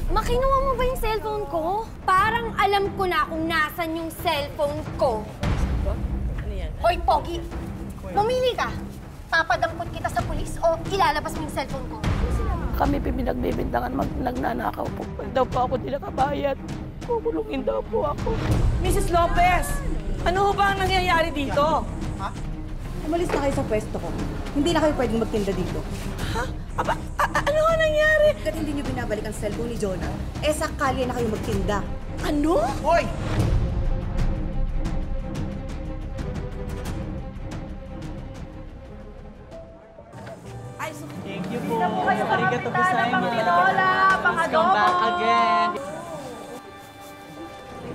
Makinuha mo ba yung cellphone ko? Parang alam ko na kung nasan yung cellphone ko. Ano yan? Hoy, Pogi! Mamili ka! Papadampot kita sa pulis o ilalabas mo yung cellphone ko? Kami pinagbibintangan nagnanakaw po. Pag daw po ako di nakabayad, kukulungin daw po ako. Mrs. Lopez! Ano ba ang nangyayari dito? Ha? Umalis na kayo sa pwesto ko. Hindi na kayo pwedeng magtinda dito. Ha? Aba, ano nga nangyari? Bakit hindi niyo binabalik ang cellphone ni Jonah? Eh, sakali na kayo magtinda. Ano? Hoy! Thank you po. Arigato gozaimasu. Come back again.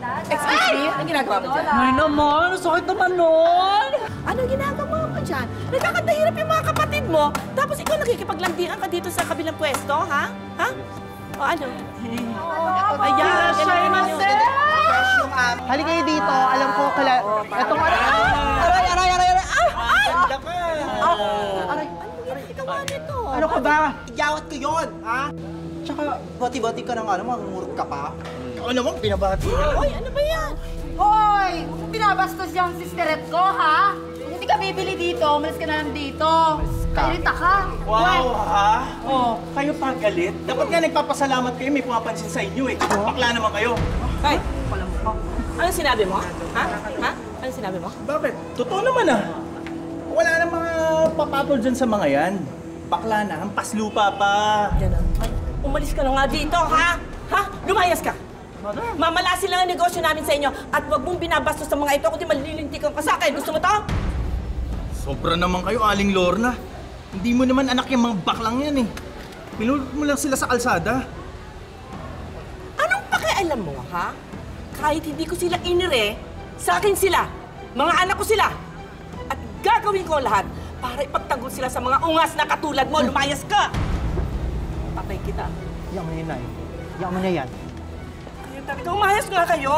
Excuse me? Anong ginagawa mo dyan? Ay naman, sakit naman nun. Anong ginagawa mo dyan? Nagkakatahirap yung mga kapatid mo, tapos ikaw nakikipaglandian ka dito sa kabilang pwesto, ha? Ha? O ano? Ayan, gano'n yun. Halika kayo dito. Alam ko, Etong ano? Aray! Ganda ka. Aray! Ikaw nito. Ano ka ba? Iyawat ko yun, ha? Tsaka, bati-bati ka na nga naman, mangungurot ka pa. Ano naman, binabati ka. Hoy, ano ba yan? Hoy! Binabastos yung sisteret ko, ha? Hindi ka bibili dito. Umalis ka na lang dito. Kairita ka. Wow, ha? Oh, kayo pa galit? Dapat nga nagpapasalamat kayo, may pumapansin sa inyo eh. Bakla naman kayo. Hoy, anong sinabi mo? Ha? Ha? Anong sinabi mo? Bakit? Totoo naman ah. Wala na mga papatol dyan sa mga yan. Bakla na, hampas lupa pa. Yan ang... Umalis ka na nga dito, ha? Ha? Lumayas ka! Mamalasin lang ang negosyo namin sa inyo at huwag mong binabastos sa mga ito kundi malilintikan ka sa akin. Gusto mo to? Sobra naman kayo, Aling Lorna. Hindi mo naman anak yung mga baklang yan eh. Pinulot mo lang sila sa kalsada. Anong pakialam mo, ha? Kahit hindi ko sila inire, sa akin sila. Mga anak ko sila. At gagawin ko ang lahat para ipagtanggol sila sa mga ungas na katulad mo. Lumayas ka! Patay kita. Iyak mo yan, Nay. Iyak mo niya yan. Kaya talaga, umayas nga kayo.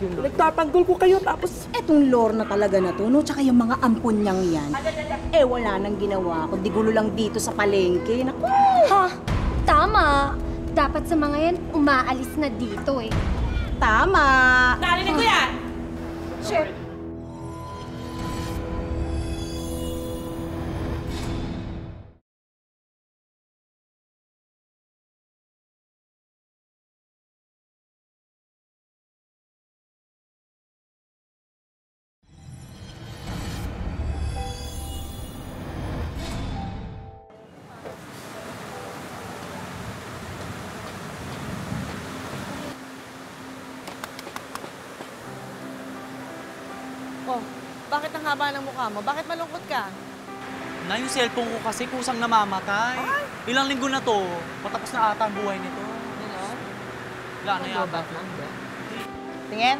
Nagtatanggol ko kayo tapos... Etong Lorna talaga na to, no? Tsaka yung mga ampon niyang yan. Eh, wala nang ginawa ko. Di gulo lang dito sa palengke. Naku! Ha? Tama. Dapat sa mga yan, umaalis na dito eh. Tama! Narinig ko yan! Shit! Oh, bakit ang haba ng mukha mo? Bakit malungkot ka? Na yung cellphone ko kasi kusang namamatay. Ilang linggo na to, patapos na ata ang buhay nito. Wala na yata. Tingin.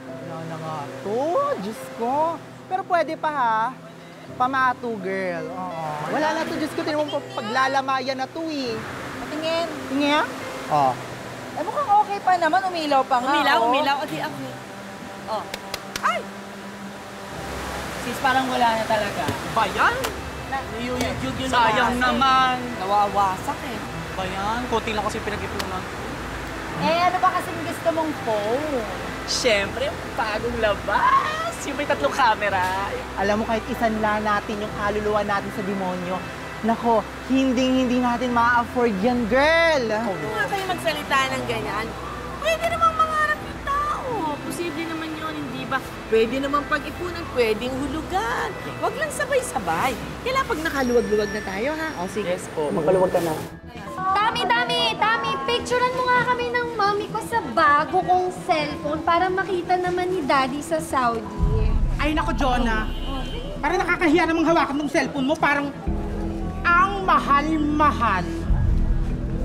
Wala na nga to. Diyos ko. Pero pwede pa ha. Pamato, girl. Oo. Wala na to, Diyos ko. Tinan mo paglalamayan na to eh. Patingin. Tingin? Oo. Eh, mukhang okay pa naman. Umilaw pa nga. Umilaw, oh. umilaw. Adi ako. Oh. Ay! Sis, parang wala na talaga. Bayan! Sayang naman! Nawawasak eh. Bayan, konti lang kasi pinag-ipunan. Eh, ano ba kasing gusto mong phone? Siyempre, bagong labas! Yung may tatlong camera. Alam mo, kahit isanla natin yung kaluluwa natin sa demonyo, nako, hindi natin ma-afford yan, girl! Kung nga kayo magsalita ng ganyan, pwede namang mangarap yung tao. Posible naman yun, hindi ba? Pwede namang pag-ipunan, pwedeng hulugan. Huwag lang sabay-sabay. Kailangan pag nakaluwag-luwag na tayo, ha? O sige. Yes po. Magpaluwag ka na. Tami, picturean mo nga kami ng mami ko sa bago kong cellphone para makita naman ni Daddy sa Saudi. Ay nako, Jonah. Parang nakakahiya namang hawakan ng cellphone mo. Parang ang mahal-mahal.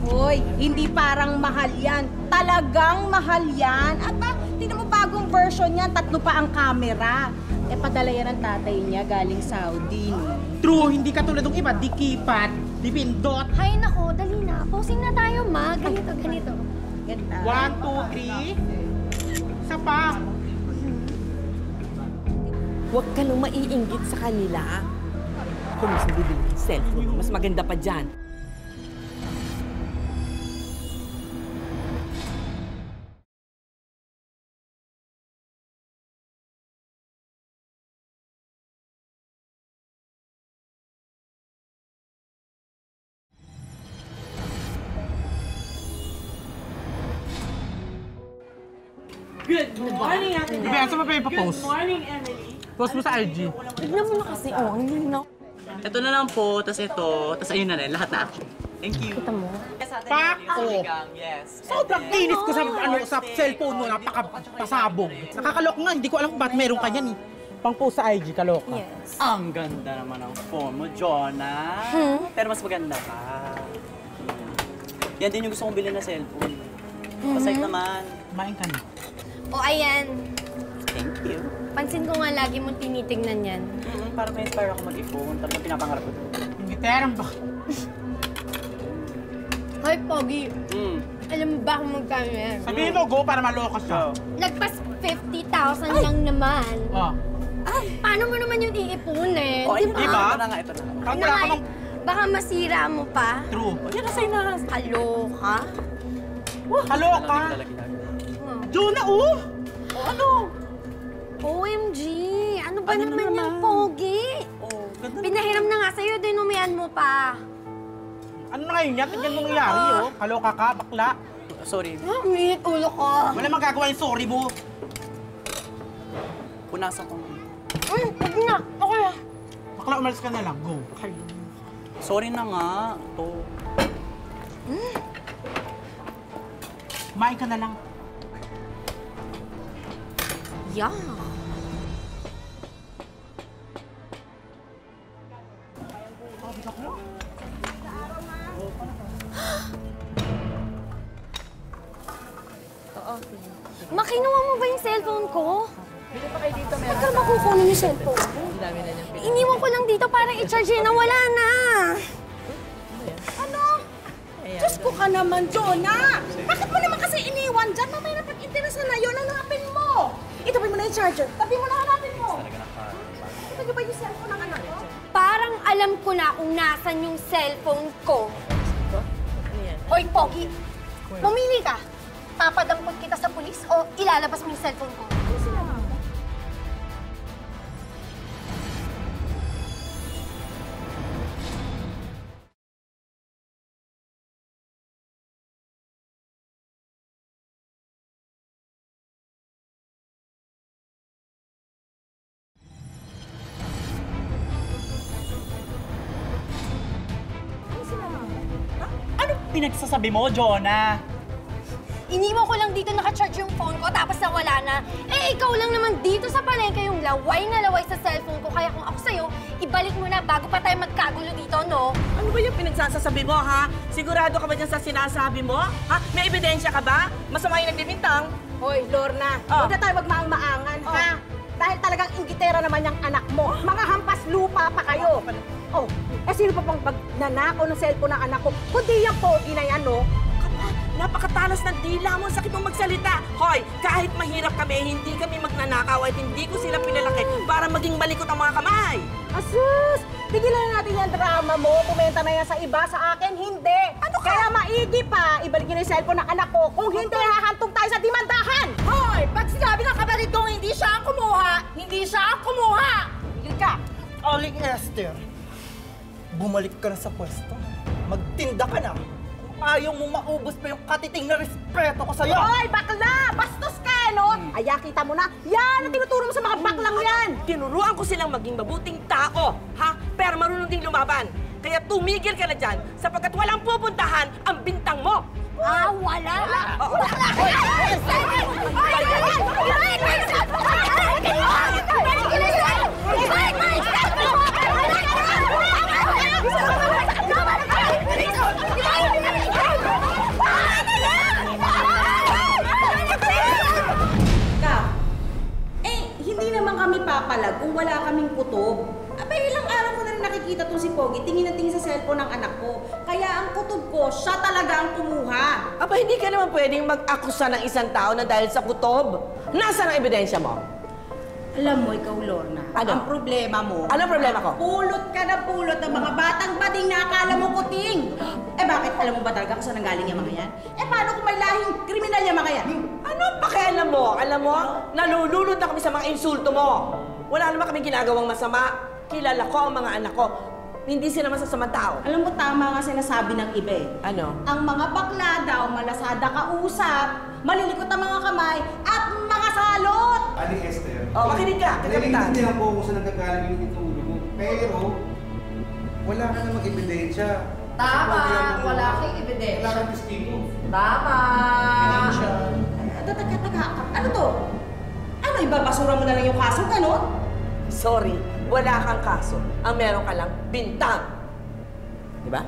Hoy, hindi parang mahal yan. Talagang mahal yan. At tingnan mo bagong version yan, 3 pa ang camera. Eh, padala yan ng tatay niya galing Saudi. No? True, hindi katulad ng iba. Di kipat, di pindot. Hay nako, dali na. Posing na tayo, ma. Ganito. Ganda. 1, 2, 3. Isa pa. Huwag ka nang maiinggit sa kanila. Ako mismo bibili ng cellphone. Mas maganda pa dyan. Good morning, Ate Deb. Bea, saan mo pa yung pa-post? Good morning, Emily. Post mo sa IG. Tignan mo na kasi, oh, ang linaw. Ito na lang po, tas ito, tas ayun na rin, lahat na action. Thank you. Kita mo? Pako! Yes. Sobrang kinis ko sa cellphone mo, napakapasabog. Nakakalok nga, hindi ko alam ba't meron ka yan eh. Pang-post sa IG, kaloka. Yes. Ang ganda naman ng phone mo, Jonah. Pero mas maganda pa. Yan din yung gusto kong bilhin na cellphone. Pasayt naman. Kumain ka na. O ayan, Thank you. pansin ko nga lagi mong tinitignan yan. Para ma-inspire ako mag-iPhone. Talagang pinapangarap ko to. Hindi terang ba? Hoy, Pogi, alam mo ba kung magkano yan? Sabihin mo, go para maloka siya. Lagpas 50,000 lang naman. Oh. Paano mo naman yung iipunin? Oh, Di di ba? ba? Ito na nga, ito na nga. Kaya wala ka mang Baka masira mo pa. true. Yan na sa'yo na. Kaloka. Kaloka. Talaga ginagawa. Jonah, oh! Ano? OMG! Ano ba Ano naman naman? yung Pogi? Oh, ganda. Pinahiram na nga sa'yo, dinumihan mo pa. Ano na ngayon yan? Tignan mo nangyari, oh. Kaloka ka, bakla. Sorry. Uminit ulo ko. Wala magagawa yung sorry mo. Punasan ko. Huwag na. Ako na. Bakla, umalis ka na lang. Go. Sorry na nga. To. Kumain ka na lang. Yeah. Makinuha mo ba yung cellphone ko? Bakit ka makukunin yung cellphone ko? Iniwan ko lang dito para i-charge na wala na. Ano? Diyos ko ka naman, Jonah! Bakit mo naman kasi iniwan dyan? Mamaya na pag-interesan na yun, hanapin mo! Itabi mo na yung charger. Tabi mo na, hanapin mo! Ito ba yung cellphone ng anak ko? Parang alam ko na kung nasan yung cellphone ko. Hoy, Pogi! Mamili ka. Papadampot kita sa pulis o ilalabas mo yung cellphone ko. Ano pinagsasabi mo, Jonah? Iniwan ko lang dito naka-charge yung phone ko tapos nawala na. Eh, ikaw lang naman dito sa palengke yung laway na laway sa cellphone ko. Kaya kung ako sa'yo, ibalik mo na bago pa tayo magkagulo dito, no? Ano ba yung pinagsasabi mo, ha? Sigurado ka ba dyan sa sinasabi mo? Ha? May ebidensya ka ba? Masama yung nagbibintang? Hoy, Lorna, Oh. huwag na tayo magmaang-maangan, ha? Dahil talagang ingitera naman yung anak mo. Mga hampas lupa pa kayo. Oh, eh sino pa pang nanakaw ng cellphone ng anak ko? Kundi yung Pogi na yan, no? Napakatalas ng dila mo, sakit mong magsalita. Hoy, kahit mahirap kami, hindi kami magnanakaw at hindi ko sila pinalaki para maging malikot ang mga kamay. Asus! Tigilan na natin yung drama mo. Pumenta na yan sa iba, sa akin, hindi. Ano ka? Kaya maigi pa, ibalik niyo na yung cellphone ng anak ko. Kung hindi, hahantong tayo sa dimandahan! Hoy! Pag sinabi ng kapatid kong hindi siya ang kumuha, hindi siya ang kumuha! Tigil ka! Aling Esther, bumalik ka na sa pwesto. Magtinda ka na. Kung ayaw mo maubos pa yung katiting na respeto ko sa'yo. Hoy, bakla! Bastos ka, no? Aya, kita mo na. Yan ang tinuturo mo sa mga baklang yan! Tinuruan ko silang maging mabuting tao, ha? Pero marunong ding lumaban. Kaya tumigil ka na dyan sapagkat walang pupuntahan ang bintang mo. Ah, wala? Hindi naman kami papalag kung wala kaming kutob. Abay, ilang araw ko na rin nakikita tong si Pogi, tingin na tingin sa cellphone ng anak ko. Kaya ang kutob ko, siya talaga ang kumuha. Aba, hindi ka naman pwedeng mag-akusa ng isang tao na dahil sa kutob. Nasaan ang ebidensya mo? Alam mo, ikaw, Lorna, Ano? ang problema mo, Anong problema ko? pulot ka na pulot ng mga batang bading na akala mo kuting. Eh bakit? Alam mo ba talaga kung saan nanggaling yung mga yan? Eh paano kung may lahing kriminal yung mga yan? Ano pakialam mo? Alam mo, nalulunod na kami sa mga insulto mo. Wala naman kaming ginagawang masama. Kilala ko ang mga anak ko. Hindi sila masasamang tao. Alam mo, tama nga sinasabi ng iba eh. Ano? Ang mga bakla daw, malasada kausap, malilikot ang mga kamay, at mga salot! Aling Esther. Oh, makinig ka, Kapitan. Naiintindihan ko kung saan nagkagaling yung itulog mo. Pero, wala ka namang ebidensya. Tama, Wala wala kang ebidensya. Wala kang testigo. Tama! Taga, ano to? Ano, ibabasura mo na lang yung kaso, gano'n? Sorry, wala kang kaso. Ang meron ka lang, bintang. Di ba?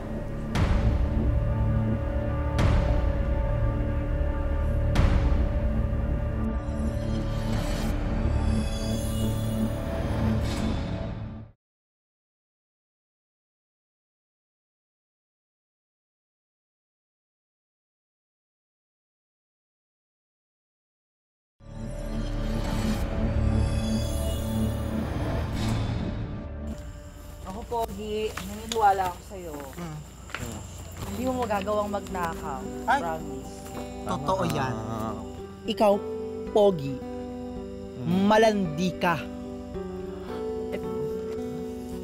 Ako, Pogi, naniniwala ako sa'yo. Hindi mo magagawang magnakaw. Ay. Promise. Totoo yan. Ikaw, Pogi, malandi ka.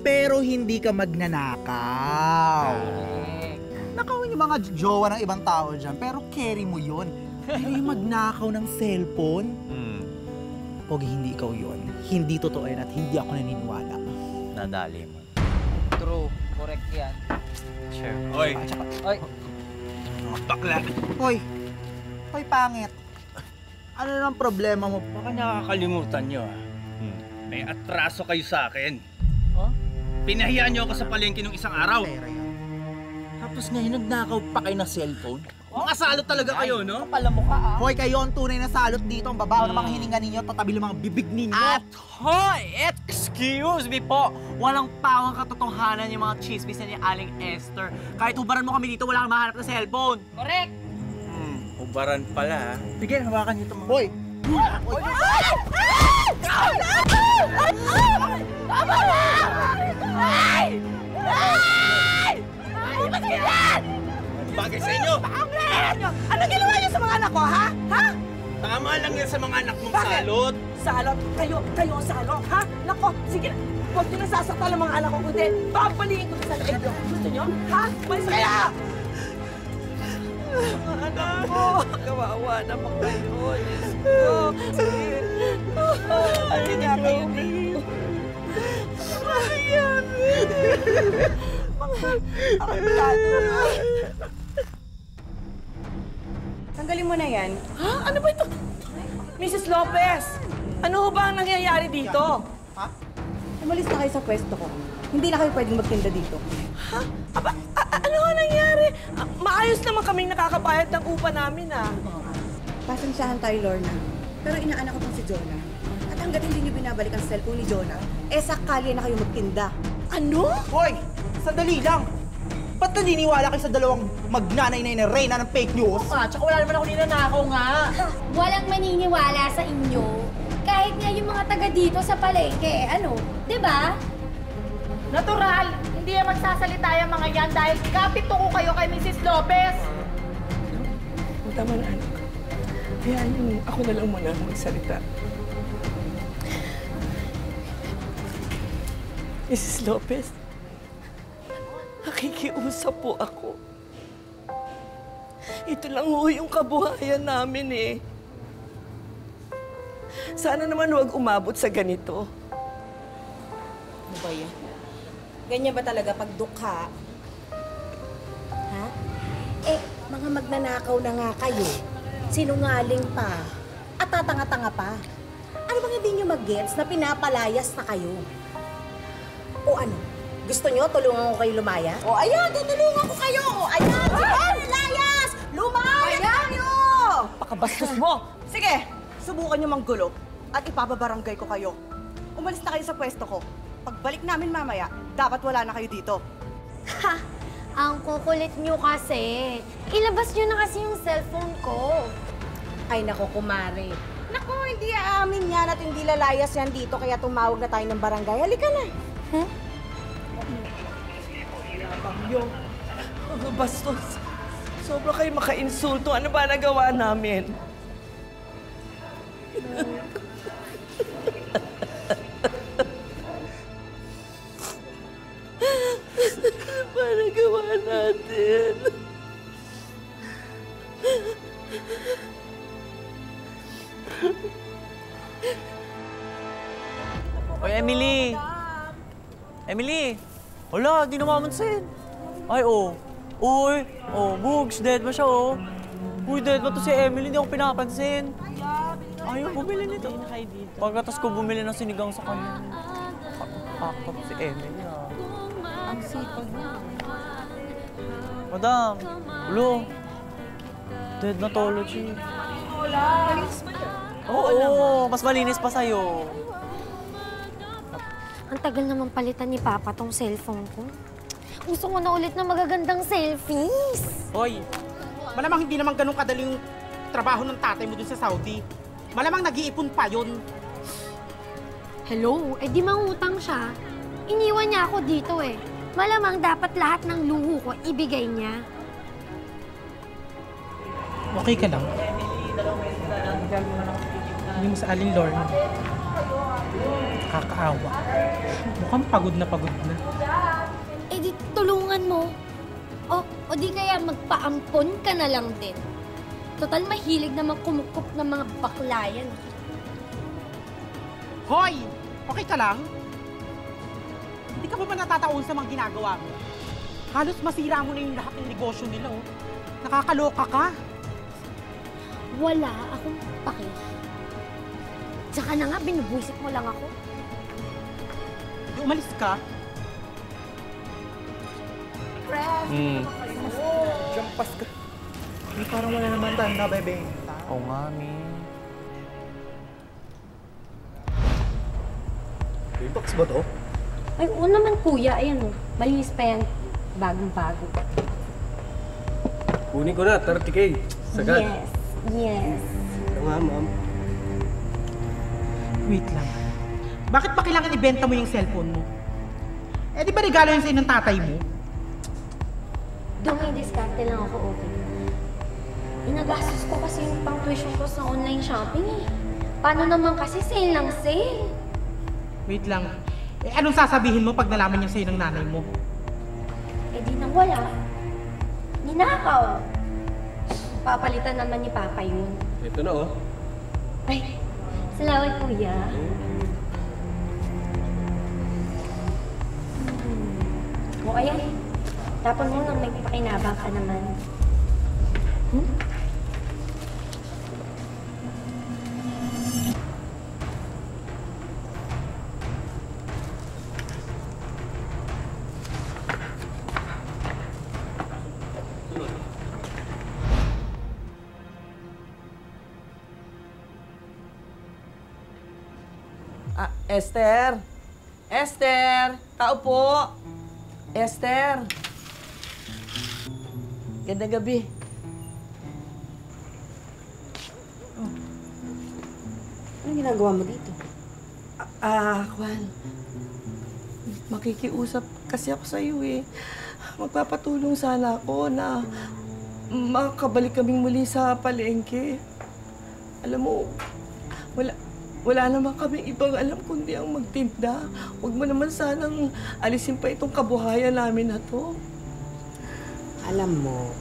Pero hindi ka magnanakaw. Nakawin yung mga jowa ng ibang tao dyan, pero carry mo yun. Pero yung magnakaw ng cellphone, Pogi, hindi ikaw yun. Hindi totoo yan at hindi ako naniniwala. Nadali mo. True. Correct yan. Sure. Oy! Oy, Bakla! Hoy! Hoy, pangit! Ano naman problema mo? Baka nakakalimutan nyo May atraso kayo sa akin. Huh? Pinahiyaan nyo ako sa palengke nung isang araw. Tapos ngayon nagnakaw pa kayo ng cellphone? Mga salot talaga kayo, no? kapal mo ka ah. Hoy, kayo ang tunay na salot dito. Ang babaw ng mga hininga ninyo, tatabi ng mga bibig ninyo. At hoy! Excuse me po! Walang pawang katotohanan yung mga chismis na ni Aling Esther. Kahit ubaran mo kami dito, wala kang mahanap na cellphone. Correct. Ubaran pala, ha? Sige, hawakan niyo ito mga... Hoy! Bagay sa inyo! Ano ginawa niyo sa mga anak ko, ha? Ha? Tama lang yan sa mga anak mong Bakit? salot. Salot? Kayo ang salot, ha? Nako, sige na. Huwag niyo nasasaktan ng mga anak ko, kundi babalikin ko sa leeg. Gusto niyo? Ha? Malis kaya! Mga anak ko, kawawa naman kayo. Diyos ko. Sige. Ano niya kayo dito? Ayan. Mga aktado. Tanggalin mo na yan. Ha? Ano ba ito? Mrs. Lopez! Ano ba ang nangyayari dito? Umalis na kayo sa pwesto ko. Hindi na kayo pwedeng magtinda dito. Ha? Aba, ano nga nangyari? Maayos naman kaming nakakabayad ng upa namin, ah. Pasensyahan tayo, Lorna. Pero inaanak ko pang si Jonah. At hanggat hindi niyo binabalik ang cellphone ni Jonah, eh sakali na kayo magtinda. Ano? Hoy! Sandali lang! Ba't naniniwala kayo sa dalawang magnanay na reyna ng fake news? Tsaka wala naman ako ninanakaw nga. Walang maniniwala sa inyo. Kahit nga yung mga taga dito sa palengke, ano, di ba? Natural. Hindi yan magsasalita yung mga yan dahil kapito ko kayo kay Mrs. Lopez. Tama na, anak. Hayaan niyo, ako na lang muna magsalita. Mrs. Lopez, nakikiusap po ako. Ito lang ho yung kabuhayan namin eh. Sana naman huwag umabot sa ganito. Ano ba yan? Ganyan ba talaga pag dukha? Ha? Eh, mga magnanakaw na nga kayo. Sinungaling pa. At tatanga-tanga pa. Ano bang hindi nyo mag-gets na pinapalayas na kayo? O ano? Gusto nyo tulungan ko kayo lumaya? O ayan, tutulungan ko kayo! O ayan, sige, layas! Lumaya kayo! Pakabastos mo! Sige, subukan nyo manggulo at ipababarangay ko kayo. Umalis na kayo sa pwesto ko. Pagbalik namin mamaya, dapat wala na kayo dito. Ha! Ang kukulit nyo kasi. Ilabas nyo na kasi yung cellphone ko. Ay nako, kumare. Naku, Naku, hindi aamin yan at hindi lalayas yan dito kaya tumawag na tayo ng barangay. Halika na. Mga bastos. Sobra kayo maka-insulto. Ano ba nagawa namin? Ano ba nagawa natin? Oy, Emily! Emily! Wala, di namamansin. Ay, oh. Uy, oh, Bugs, dead ba siya, oh? Uy, dead ba to si Emily? Hindi ako pinapansin. Ayaw, bumili nito. Pagkatas ko bumili ng sinigang sa kanya. Pakakap si Emily, ah. Ang sipag niya. Madam, ulo. Dead na tolo, Chi. Oo, mas malinis pa sa'yo. Ang tagal naman palitan ni Papa tong cellphone ko. Gusto ko na ulit na magagandang selfies. Hoy, malamang hindi naman ganun kadaling trabaho ng tatay mo dun sa Saudi. Malamang nag-iipon pa yun. Hello? Eh di mangutang siya. Iniwan niya ako dito eh. Malamang dapat lahat ng luho ko ibigay niya. Okay ka lang? Hindi mo sa Aling Lorna. Kakaawa. Mukhang pagod na pagod na. Eh di tulungan mo. O di kaya magpaampon ka na lang din. Total mahilig naman kumukup ng mga baklayan. Hoy! Okay ka lang? Hindi ka pa ba natataon sa mga ginagawa mo? Halos masira mo na yung lahat ng negosyo nila, oh. Nakakaloka ka. Wala akong paki. Tsaka na nga, binubuisit mo lang ako. Di umalis ka. Jampas ka. Hindi, parang wala naman tayong nabebenta. Oo nga, Mi. Box ba to? Ay, oo naman kuya. Ayan o. Malinis pa yan. Bagong-bago. Kunin ko na, 30K. Sagad. Yes. Yes. Ito nga, ma'am. Wait lang. Bakit pa kailangan ibenta mo yung cellphone mo? Eh, di ba regalo yun sa'yo ng tatay mo? Doon may diskarte lang ako, okay. Inagastos ko kasi yung pang tuition ko sa online shopping eh. Paano naman kasi sale ng sale? Wait lang. Eh, anong sasabihin mo pag nalaman niya sa'yo ng nanay mo? Eh di nang wala. Ninakaw. Papalitan naman ni Papa yun. Ito na, oh. Ay, salamat kuya. O ayan, tapon mo nang may pakinabang ka naman. Esther! Esther! Tao po! Esther! Gandang gabi. Anong ginagawa mo dito? Juan. Makikiusap kasi ako sa iyo eh. Magpapatulong sana ako na makabalik kaming muli sa palengke. Alam mo, wala naman kaming ibang alam kundi ang magtinda. Huwag mo naman sanang alisin pa itong kabuhayan namin na to. Alam mo,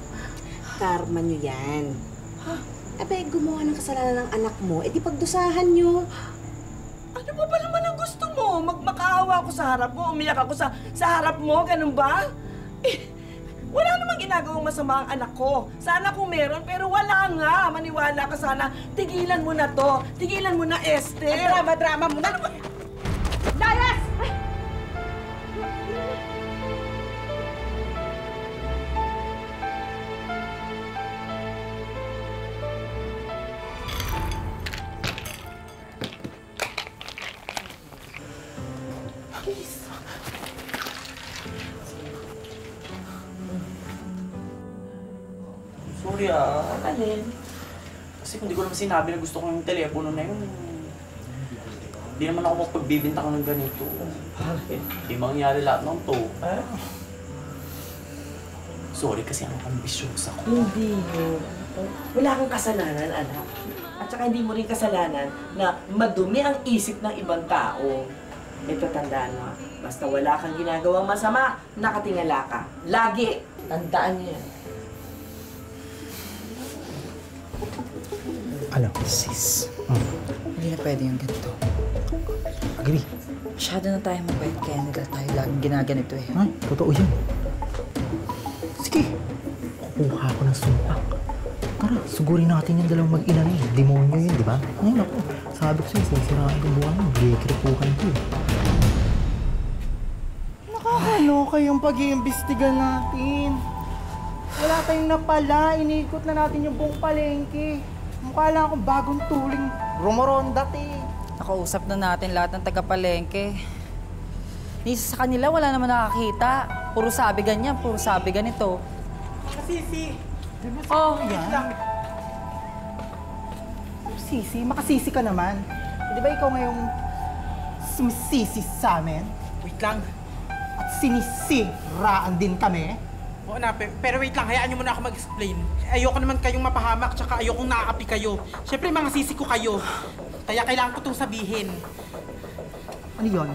karma nyo yan. Abe, gumawa ng kasalanan ng anak mo, di pagdusahan nyo. Ano ba naman ang gusto mo? Magmakaawa ako sa harap mo, umiyak ako sa harap mo, ganun ba? Wala namang ginagawang masama ang anak ko. Sana kung meron, pero wala nga. Maniwala ka sana. Tigilan mo na to. Tigilan mo na, Esther. Drama mo na. Ano ba? Layas! Sorry ah. Alin? Kasi kung di ko naman sinabi na gusto ko yung telepono na yun, hindi naman ako mapagbibinta ko ng ganito. Hindi mangyari lahat ng to. Sorry kasi ang ambisyosa ko. Hindi mo. Wala kang kasalanan, anak. At saka hindi mo rin kasalanan na madumi ang isip ng ibang tao. Ito, tandaan mo, basta wala kang ginagawang masama, nakatingala ka. Lagi! Tandaan niyo yan. Alam, sis. Hindi na pwede yung ganito. Agree. Masyado na tayo mabait kaya nila tayo laging ginaganito eh. Ay, totoo yan. Sige, kukuha ako ng sumpak. Tara, sugurin natin yung dalawang mag-ina na yun. Demonyo yun, di ba? Ngayon ako, sabi ko sa'yo, sisiraan yung buwan mo. Bikripukan ko. Nakakaloka yung pag-iimbestiga natin. Wala tayong napala, inikot na natin yung buong palengke. Mukha lang akong bagong tuling rumorondat eh. Nakausap na natin lahat ng taga-palengke. Ni isa sa kanila wala naman nakakita. Puro sabi ganyan, puro sabi ganito. Sisi, di ba yan? Lang. Sisi, makasisi ka naman. Di ba ikaw ngayong sumisisi sa amin? Wait lang. At sinisiraan din kami. Oo na, pero wait lang, hayaan niyo muna ako mag-explain. Ayoko naman kayong mapahamak, tsaka ayokong naaapi kayo. Siyempre, mga sisi ko kayo. Kaya kailangan ko itong sabihin. Ano yun?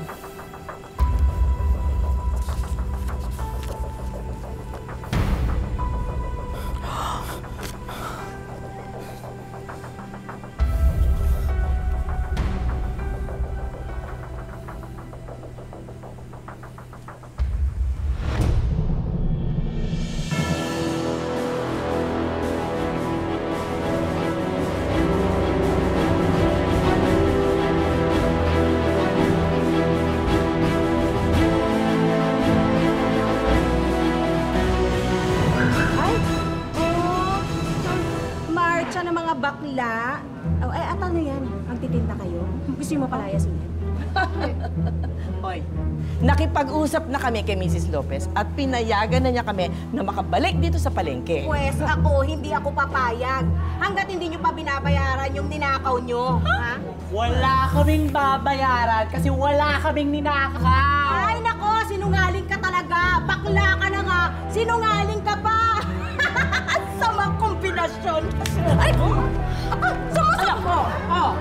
bakla. Oh, ay, at ano yan? Magtitinda kayo? Gusto mo palayas ulit? Hoy, nakipag-usap na kami kay Mrs. Lopez at pinayagan na niya kami na makabalik dito sa palengke. Pwes ako, hindi ako papayag. Hanggat hindi nyo pa binabayaran yung ninakaw nyo. Ha? Wala kaming babayaran kasi wala kaming ninakaw. Ay, nako, sinungaling ka talaga. Bakla ka na nga. Sinungaling ka pa. Samang kombinasyon. Ay, Anak mo! Oh!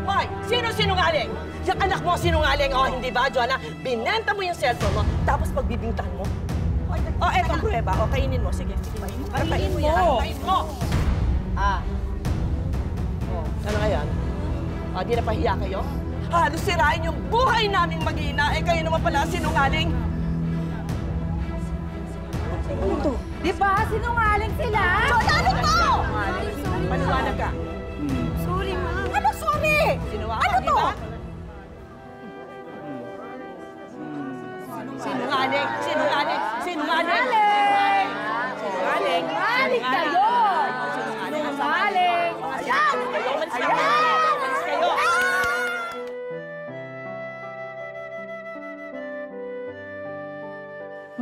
Hoy, sino sinungaling? Yung anak mo sinungaling, oh, hindi ba, Joanna? Binenta mo yung cellphone mo, tapos pagbibintahan mo. Oh, eto, prueba. Oh, kainin mo. Sige, sige. Kainin mo yan. Kainin mo! Ah. Oh, ano ngayon? Ah, di na pahiya kayo? Halos sirain yung buhay naming mag-iina, eh kayo naman pala sinungaling. Ito. Di ba? Sinungaling sila? Joanna, ano to? Paliwanag ka. Sorry, ma. Ano, sorry? Ano to? Sinungaling! Sinungaling! Sinungaling! Sinungaling! Sinungaling kayo! Sinungaling! Ayan! Umalis kayo! Umalis kayo!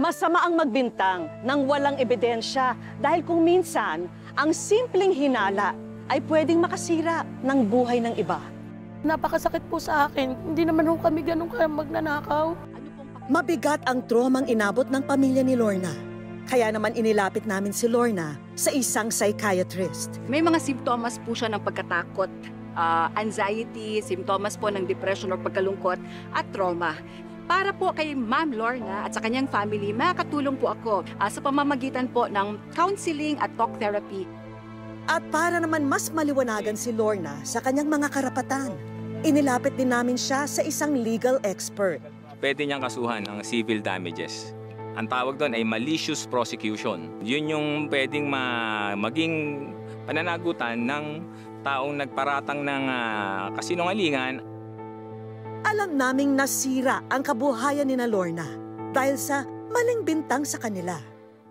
Masama ang magbintang ng walang ebidensya dahil kung minsan, ang simpleng hinala ay pwedeng makasira ng buhay ng iba. Napakasakit po sa akin. Hindi naman ho kami ganun kaya magnanakaw. Mabigat ang trawmang inabot ng pamilya ni Lorna. Kaya naman inilapit namin si Lorna sa isang psychiatrist. May mga simptomas po siya ng pagkatakot, anxiety, simptomas po ng depression o pagkalungkot at trauma. Para po kay Ma'am Lorna at sa kanyang family, makakatulong po ako sa pamamagitan po ng counseling at talk therapy. At para naman mas maliwanagan si Lorna sa kanyang mga karapatan, inilapit din namin siya sa isang legal expert. Pwede niyang kasuhan ng civil damages. Ang tawag doon ay malicious prosecution. Yun yung pwedeng maging pananagutan ng taong nagparatang ng kasinungalingan. Alam naming nasira ang kabuhayan ni na Lorna dahil sa maling bintang sa kanila.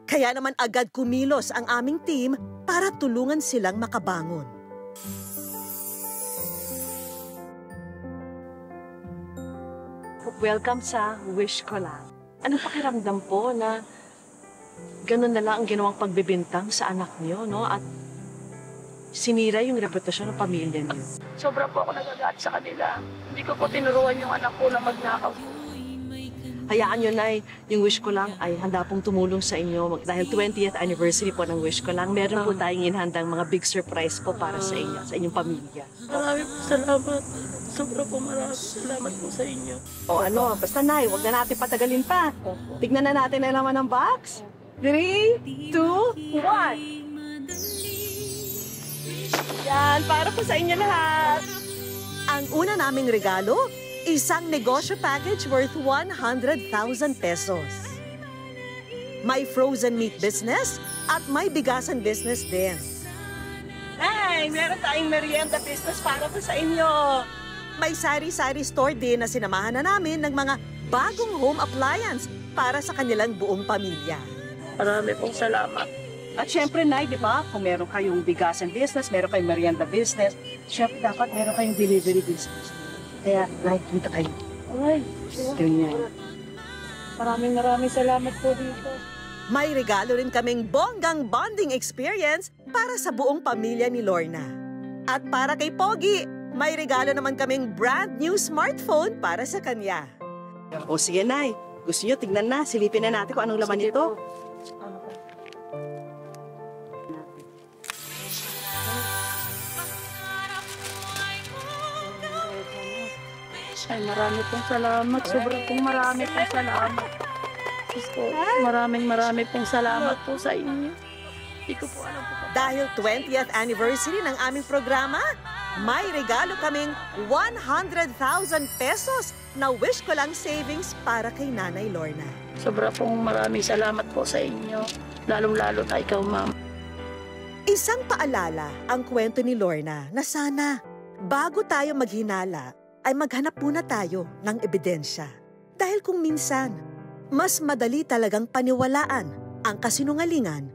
Kaya naman agad kumilos ang aming team para tulungan silang makabangon. Welcome sa Wish Ko Lang. Ano pakiramdam po na ganun na lang ang ginawang pagbibintang sa anak niyo, no? At sinira yung reputasyon ng pamilya niyo. Sobra po ako nagagalit sa kanila. Hindi ko po tinuruan yung anak ko na magnakaw. Hayaan nyo, Nay, yung wish ko lang ay handa pong tumulong sa inyo. Dahil 20th anniversary po ng wish ko lang, meron po tayong inhandang mga big surprise po para sa inyo, sa inyong pamilya. Marami po salamat. Sobra po marami salamat po sa inyo. O ano, basta Nay, huwag na natin patagalin pa. Tignan na natin na naman ang box. 3, 2, 1. Yan, para po sa inyo lahat. Ang una naming regalo, isang negosyo package worth 100,000 pesos. May frozen meat business at may bigasan business din. Hey, meron tayong merienda business para po sa inyo. May sari-sari store din na sinamahan na namin ng mga bagong home appliance para sa kanilang buong pamilya. Marami pong salamat. At syempre, Nay, di ba, kung meron kayong bigasan business, meron kayong merienda business, syempre dapat meron kayong delivery business. Kaya, Nay, kita kayo. Ay, Ganyan. maraming salamat po dito. May regalo rin kaming bonggang bonding experience para sa buong pamilya ni Lorna. At para kay Pogi, may regalo naman kaming brand new smartphone para sa kanya. O sige, Nay. Gusto niyo, tignan na. Silipin na natin kung anong laman nito. Ay, marami pong salamat. Sobrang pong marami pong salamat. Gusto, maraming pong salamat po sa inyo. Hindi ko po alam po. Dahil 20th anniversary ng aming programa, may regalo kaming 100,000 pesos na wish ko lang savings para kay Nanay Lorna. Sobra pong maraming salamat po sa inyo. Lalong-lalo na ikaw, ma'am. Isang paalala ang kwento ni Lorna na sana, bago tayo maghinala, ay maghanap muna tayo ng ebidensya. Dahil kung minsan, mas madali talagang paniwalaan ang kasinungalingan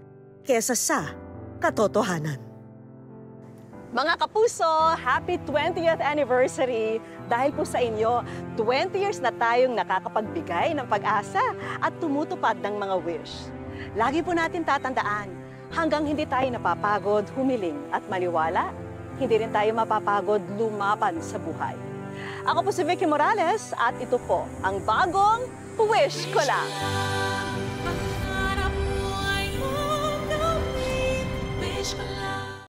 kesa sa katotohanan. Mga kapuso, happy 20th anniversary! Dahil po sa inyo, 20 years na tayong nakakapagbigay ng pag-asa at tumutupad ng mga wish. Lagi po natin tatandaan, hanggang hindi tayo napapagod, humiling at maniwala, hindi rin tayo mapapagod lumaban sa buhay. Ako po si Vicky Morales at ito po ang bagong Wish Ko Lang!